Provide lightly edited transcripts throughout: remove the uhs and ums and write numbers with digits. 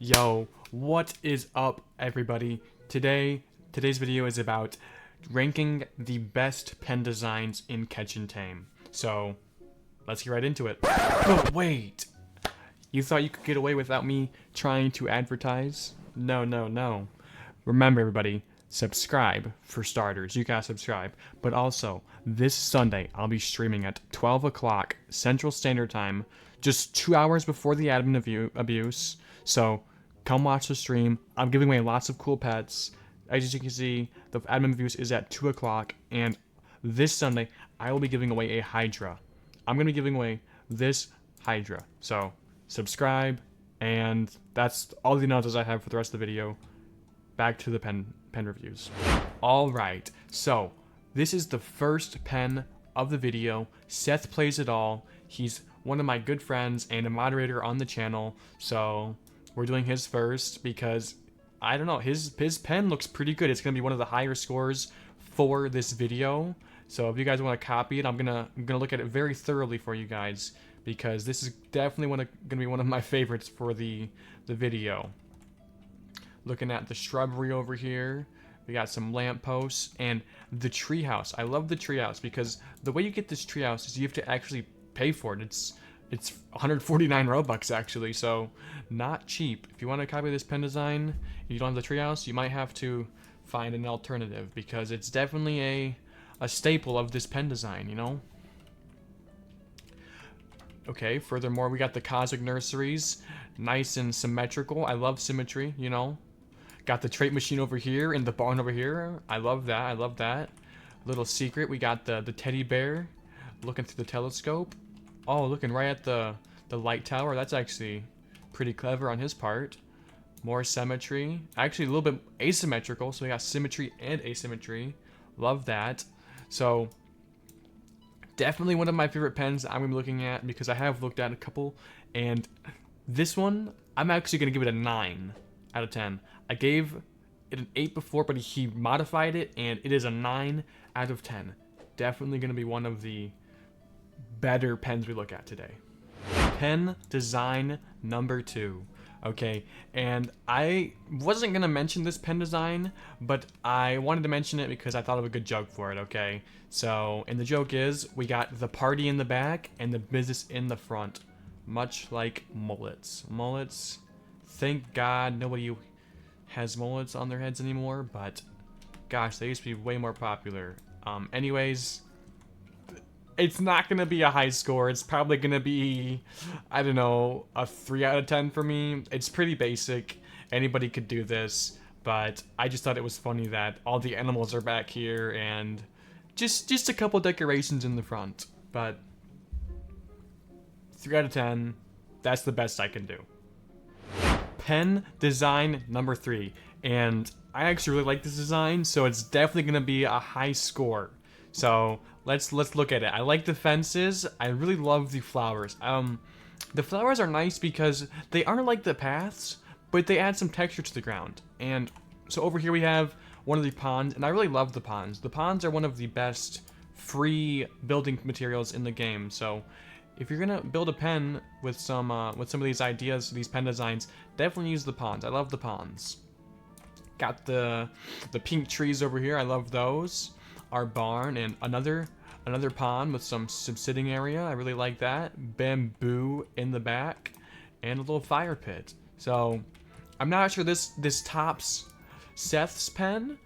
Yo, what is up, everybody? Today's video is about ranking the best pen designs in Catch Tame. So, let's get right into it. But wait! You thought you could get away without me trying to advertise? No, no, no. Remember, everybody, subscribe for starters. You gotta subscribe. But also, this Sunday, I'll be streaming at 12 o'clock Central Standard Time, just 2 hours before the admin abuse. So, come watch the stream. I'm giving away lots of cool pets. As you can see, the admin abuse is at 2 o'clock, and this Sunday, I will be giving away a Hydra. I'm going to be giving away this Hydra. So, subscribe, and that's all the announcements I have for the rest of the video. Back to the pen reviews. Alright, so, this is the first pen of the video. Seth plays it all. He's one of my good friends and a moderator on the channel, so we're doing his first because, I don't know, his pen looks pretty good. It's going to be one of the higher scores for this video. So if you guys want to copy it, I'm gonna look at it very thoroughly for you guys, because this is definitely going to be one of my favorites for the video. Looking at the shrubbery over here, we got some lampposts and the treehouse. I love the treehouse because the way you get this treehouse is you have to actually pay for it. It's 149 Robux actually, so not cheap. If you want to copy this pen design, if you don't have the treehouse, you might have to find an alternative, because it's definitely a staple of this pen design, you know? Okay, furthermore, we got the Cosmic Nurseries, nice and symmetrical. I love symmetry, you know? Got the trait machine over here and the barn over here. I love that, I love that. Little secret, we got the teddy bear looking through the telescope. Oh, looking right at the light tower. That's actually pretty clever on his part. More symmetry. Actually, a little bit asymmetrical, so we got symmetry and asymmetry. Love that. So, definitely one of my favorite pens I'm going to be looking at, because I have looked at a couple, and this one, I'm actually going to give it a 9 out of 10. I gave it an 8 before, but he modified it, and it is a 9 out of 10. Definitely going to be one of the better pens we look at today. Pen design number 2. Okay, and I wasn't gonna mention this pen design, but I wanted to mention it because I thought of a good joke for it. Okay, so, and the joke is, we got the party in the back and the business in the front, much like mullets. Mullets, thank God nobody has mullets on their heads anymore, but gosh, they used to be way more popular. Anyways, it's not going to be a high score. It's probably going to be, I don't know, a 3 out of 10 for me. It's pretty basic. Anybody could do this, but I just thought it was funny that all the animals are back here and just a couple decorations in the front. But 3 out of 10, that's the best I can do. Pen design number 3. And I actually really like this design, so it's definitely going to be a high score. So let's look at it. I like the fences. I really love the flowers. The flowers are nice because they aren't like the paths, but they add some texture to the ground. And so over here we have one of the ponds, and I really love the ponds. The ponds are one of the best free building materials in the game. So if you're gonna build a pen with some of these ideas, these pen designs, definitely use the ponds. I love the ponds. Got the pink trees over here. I love those. Our barn and another pond with some sitting area. I really like that. Bamboo in the back and a little fire pit. So I'm not sure this tops Seth's pen,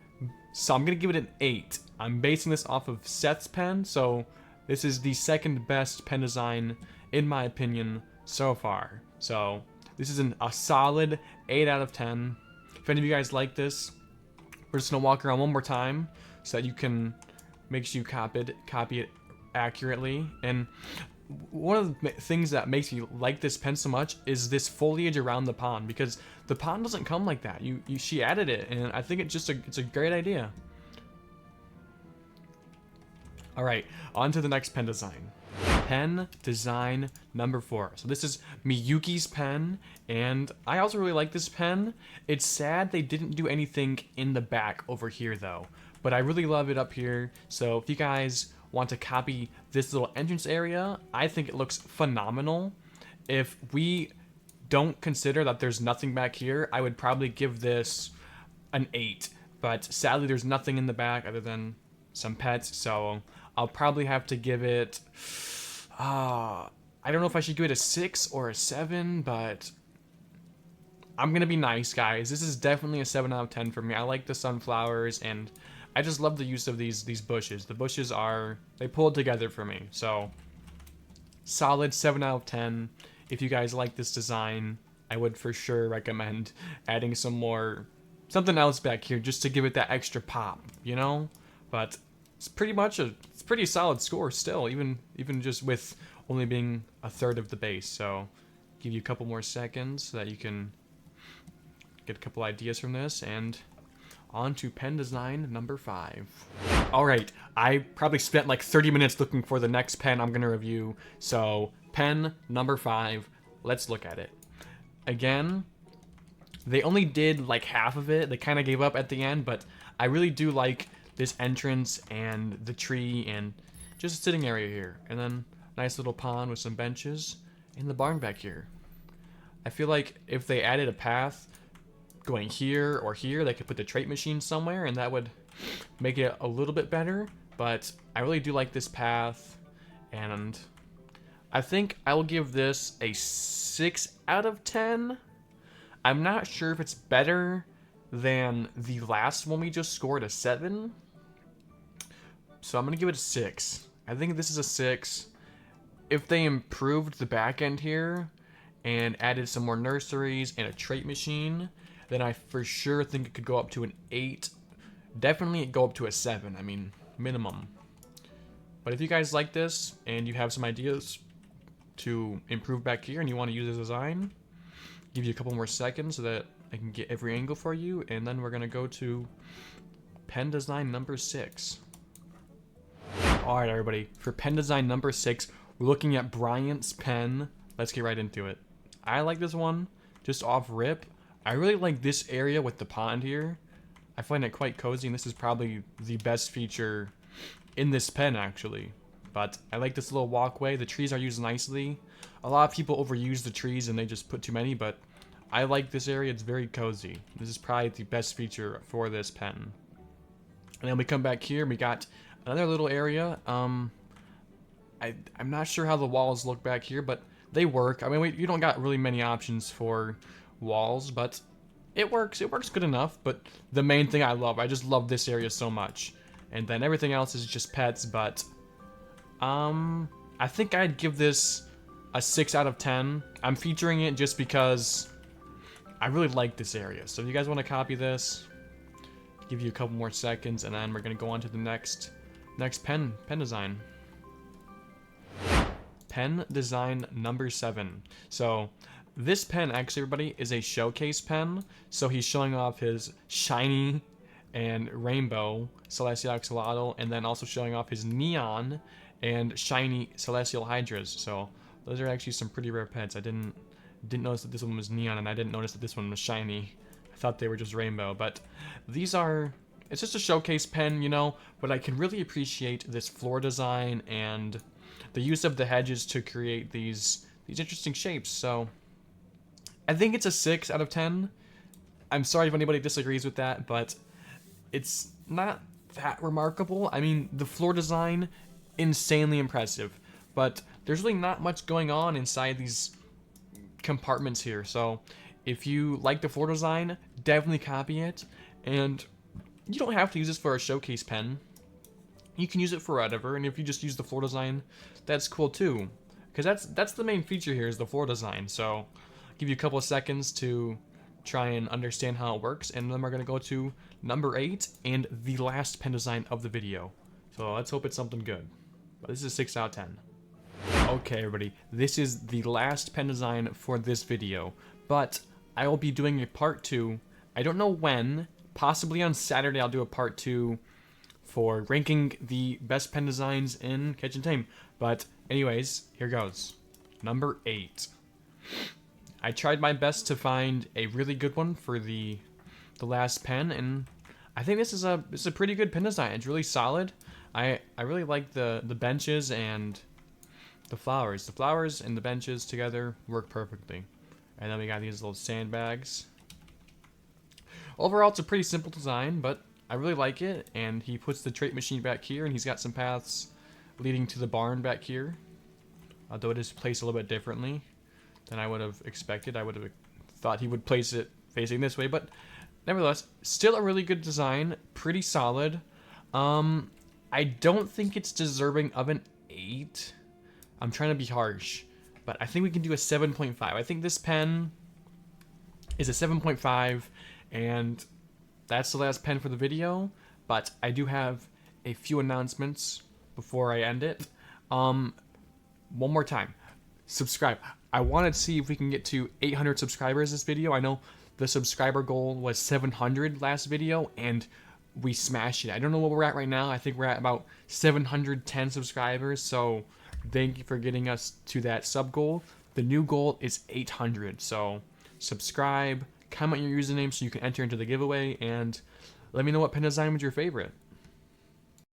so I'm gonna give it an 8. I'm basing this off of Seth's pen, so this is the second best pen design in my opinion so far. So this is a solid 8 out of 10. If any of you guys like this, we're just gonna walk around one more time, so that you can make sure you copy it accurately. And one of the things that makes me like this pen so much is this foliage around the pond, because the pond doesn't come like that. She added it, and I think it's a great idea. All right, on to the next pen design. Pen design number 4. So this is Miyuki's pen, and I also really like this pen. It's sad they didn't do anything in the back over here though, but I really love it up here. So if you guys want to copy this little entrance area, I think it looks phenomenal. If we don't consider that there's nothing back here, I would probably give this an 8. But sadly, there's nothing in the back other than some pets, so I'll probably have to give it... I don't know if I should give it a 6 or a 7, but I'm going to be nice, guys. This is definitely a 7 out of 10 for me. I like the sunflowers, and I just love the use of these bushes. The bushes they pulled together for me, so solid 7 out of 10. If you guys like this design, I would for sure recommend adding something else back here just to give it that extra pop, you know? But it's pretty solid score still, even just with only being a third of the base. So give you a couple more seconds so that you can get a couple ideas from this, and on to pen design number 5. All right, I probably spent like 30 minutes looking for the next pen I'm gonna review. So pen number 5, let's look at it. Again, they only did like half of it. They kind of gave up at the end, but I really do like this entrance and the tree and just a sitting area here. And then nice little pond with some benches and the barn back here. I feel like if they added a path going here or here, they could put the trait machine somewhere and that would make it a little bit better. But I really do like this path, and I think I will give this a 6 out of 10. I'm not sure if it's better than the last one we just scored, a 7. So I'm going to give it a 6. I think this is a 6. If they improved the back end here and added some more nurseries and a trait machine, then I for sure think it could go up to an 8. Definitely go up to a 7, I mean, minimum. But if you guys like this and you have some ideas to improve back here and you want to use this design, give you a couple more seconds so that I can get every angle for you, and then we're going to go to pen design number 6. Alright everybody, for pen design number 6, we're looking at Bryant's pen. Let's get right into it. I like this one, just off rip. I really like this area with the pond here. I find it quite cozy, and this is probably the best feature in this pen actually. But I like this little walkway. The trees are used nicely. A lot of people overuse the trees and they just put too many, but I like this area. It's very cozy. This is probably the best feature for this pen. And then we come back here and we got another little area. I'm not sure how the walls look back here, but they work. I mean, you don't got really many options for walls, but it works. It works good enough. But the main thing I just love this area so much. And then everything else is just pets, but I think I'd give this a 6 out of 10. I'm featuring it just because I really like this area. So if you guys want to copy this, give you a couple more seconds, and then we're gonna go on to the next pen design. Pen design number 7. So this pen actually, everybody, is a showcase pen. So he's showing off his shiny and rainbow celestial axolotl, and then also showing off his neon and shiny celestial hydras. So those are actually some pretty rare pets. I didn't notice that this one was neon, and I didn't notice that this one was shiny. I thought they were just rainbow, but it's just a showcase pen, you know, but I can really appreciate this floor design and the use of the hedges to create these interesting shapes. So I think it's a 6 out of 10. I'm sorry if anybody disagrees with that, but it's not that remarkable. I mean, the floor design, insanely impressive, but there's really not much going on inside these compartments here. So if you like the floor design, definitely copy it. And you don't have to use this for a showcase pen. You can use it for whatever, and if you just use the floor design, that's cool too. Because that's the main feature here, is the floor design. So I'll give you a couple of seconds to try and understand how it works, and then we're going to go to number 8 and the last pen design of the video. So let's hope it's something good. But this is a 6 out of 10. Okay everybody, this is the last pen design for this video, but I will be doing a part 2. I don't know when, possibly on Saturday I'll do a part 2 for ranking the best pen designs in Catch Tame. But anyways, here goes. Number 8. I tried my best to find a really good one for the last pen, and I think this is a pretty good pen design. It's really solid. I really like the benches and the flowers. The flowers and the benches together work perfectly. And then we got these little sandbags. Overall, it's a pretty simple design, but I really like it. And he puts the trait machine back here, and he's got some paths leading to the barn back here. Although it is placed a little bit differently than I would have expected. I would have thought he would place it facing this way, but nevertheless, still a really good design. Pretty solid. I don't think it's deserving of an 8. I'm trying to be harsh, but I think we can do a 7.5. I think this pen is a 7.5, and that's the last pen for the video, but I do have a few announcements before I end it. One more time, subscribe. I want to see if we can get to 800 subscribers this video. I know the subscriber goal was 700 last video, and we smashed it. I don't know what we're at right now. I think we're at about 710 subscribers, so thank you for getting us to that sub goal. The new goal is 800, so subscribe, comment your username so you can enter into the giveaway, and let me know what pen design was your favorite.